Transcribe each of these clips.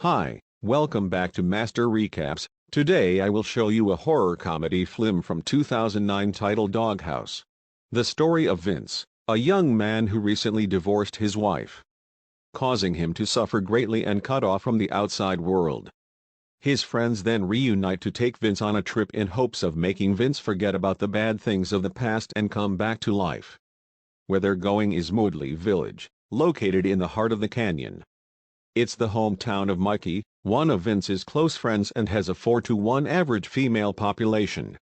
Hi, welcome back to Master Recaps. Today I will show you a horror comedy film from 2009 titled Doghouse. The story of Vince, a young man who recently divorced his wife, causing him to suffer greatly and cut off from the outside world. His friends then reunite to take Vince on a trip in hopes of making Vince forget about the bad things of the past and come back to life. Where they're going is Moodley Village, located in the heart of the canyon. It's the hometown of Mikey, one of Vince's close friends, and has a 4-to-1 average female population,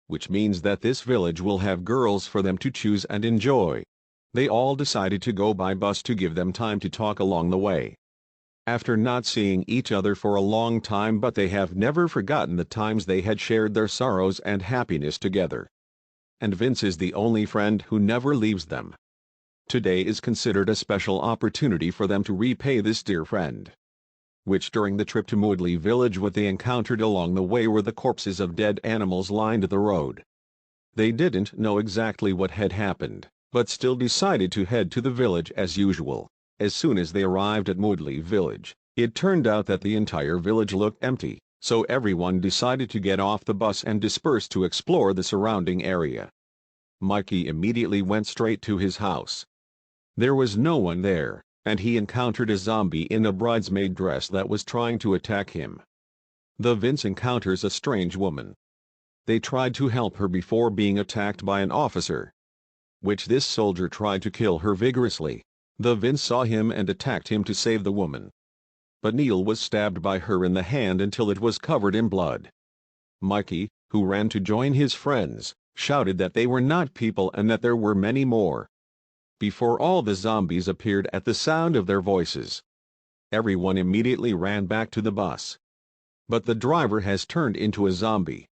which means that this village will have girls for them to choose and enjoy. They all decided to go by bus to give them time to talk along the way. After not seeing each other for a long time, but they have never forgotten the times they had shared their sorrows and happiness together. And Vince is the only friend who never leaves them. Today is considered a special opportunity for them to repay this dear friend. Which during the trip to Moodley Village, what they encountered along the way were the corpses of dead animals lined the road. They didn't know exactly what had happened, but still decided to head to the village as usual. As soon as they arrived at Moodley Village, it turned out that the entire village looked empty, so everyone decided to get off the bus and disperse to explore the surrounding area. Mikey immediately went straight to his house. There was no one there, and he encountered a zombie in a bridesmaid dress that was trying to attack him. Vince encounters a strange woman. They tried to help her before being attacked by an officer, which this soldier tried to kill her vigorously. Vince saw him and attacked him to save the woman. But Neil was stabbed by her in the hand until it was covered in blood. Mikey, who ran to join his friends, shouted that they were not people and that there were many more, before all the zombies appeared at the sound of their voices. Everyone immediately ran back to the bus. But the driver has turned into a zombie.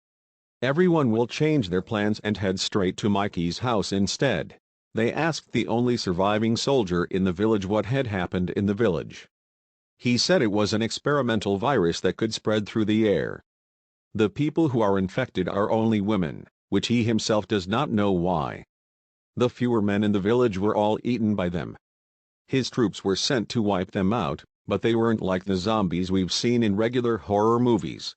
Everyone will change their plans and head straight to Mikey's house instead. They asked the only surviving soldier in the village what had happened in the village. He said it was an experimental virus that could spread through the air. The people who are infected are only women, which he himself does not know why. The fewer men in the village were all eaten by them. His troops were sent to wipe them out, but they weren't like the zombies we've seen in regular horror movies.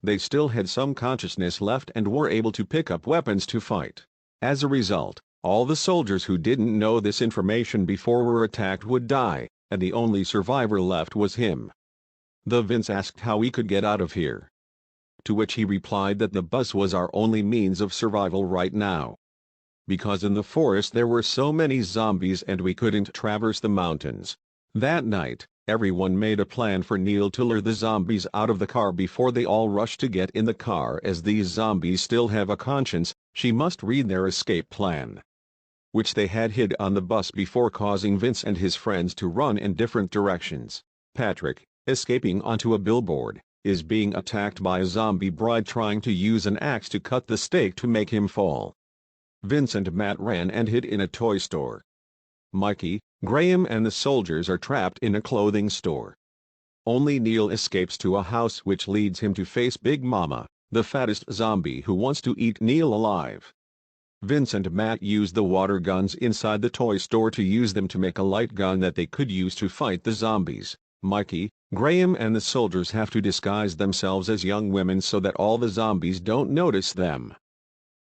They still had some consciousness left and were able to pick up weapons to fight. As a result, all the soldiers who didn't know this information before were attacked would die, and the only survivor left was him. Vince asked how he could get out of here, to which he replied that the bus was our only means of survival right now, because in the forest there were so many zombies and we couldn't traverse the mountains. That night, everyone made a plan for Neil to lure the zombies out of the car before they all rushed to get in the car. As these zombies still have a conscience, she must read their escape plan, which they had hid on the bus before causing Vince and his friends to run in different directions. Patrick, escaping onto a billboard, is being attacked by a zombie bride trying to use an axe to cut the stake to make him fall. Vince and Matt ran and hid in a toy store. Mikey, Graham and the soldiers are trapped in a clothing store. Only Neil escapes to a house which leads him to face Big Mama, the fattest zombie who wants to eat Neil alive. Vince and Matt use the water guns inside the toy store to use them to make a light gun that they could use to fight the zombies. Mikey, Graham and the soldiers have to disguise themselves as young women so that all the zombies don't notice them.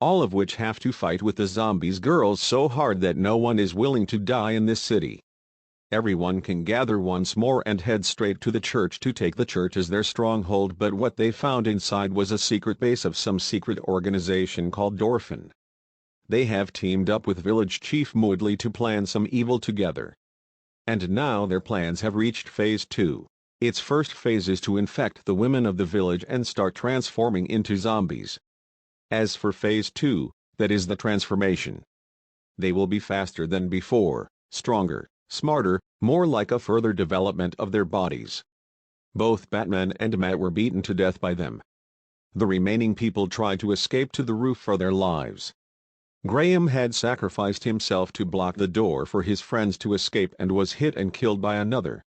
All of which have to fight with the zombies girls so hard that no one is willing to die in this city. Everyone can gather once more and head straight to the church to take the church as their stronghold, but what they found inside was a secret base of some secret organization called Dorphin. They have teamed up with village chief Moodley to plan some evil together. And now their plans have reached phase 2. Its first phase is to infect the women of the village and start transforming into zombies. As for phase 2, that is the transformation. They will be faster than before, stronger, smarter, more like a further development of their bodies. Both Batman and Matt were beaten to death by them. The remaining people tried to escape to the roof for their lives. Graham had sacrificed himself to block the door for his friends to escape and was hit and killed by another.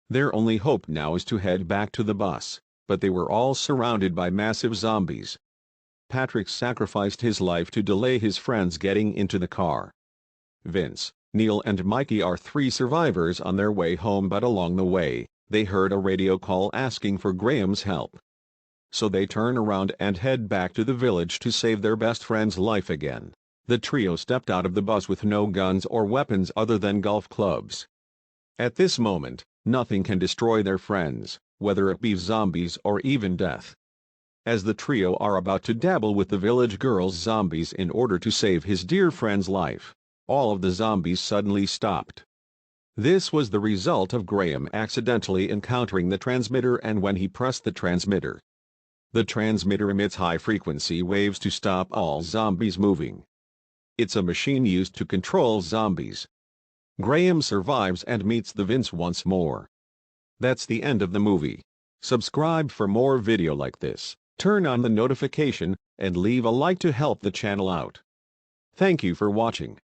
Their only hope now is to head back to the bus, but they were all surrounded by massive zombies. Patrick sacrificed his life to delay his friends getting into the car. Vince, Neil and Mikey are 3 survivors on their way home, but along the way, They heard a radio call asking for Graham's help. So they turn around and head back to the village to save their best friend's life again. The trio stepped out of the bus with no guns or weapons other than golf clubs. At this moment, nothing can destroy their friends, whether it be zombies or even death. As the trio are about to dabble with the village girl's zombies in order to save his dear friend's life, all of the zombies suddenly stopped. This was the result of Graham accidentally encountering the transmitter, and when he pressed the transmitter, the transmitter emits high-frequency waves to stop all zombies moving. It's a machine used to control zombies. Graham survives and meets the Vince once more. That's the end of the movie. Subscribe for more video like this, turn on the notification, and leave a like to help the channel out. Thank you for watching.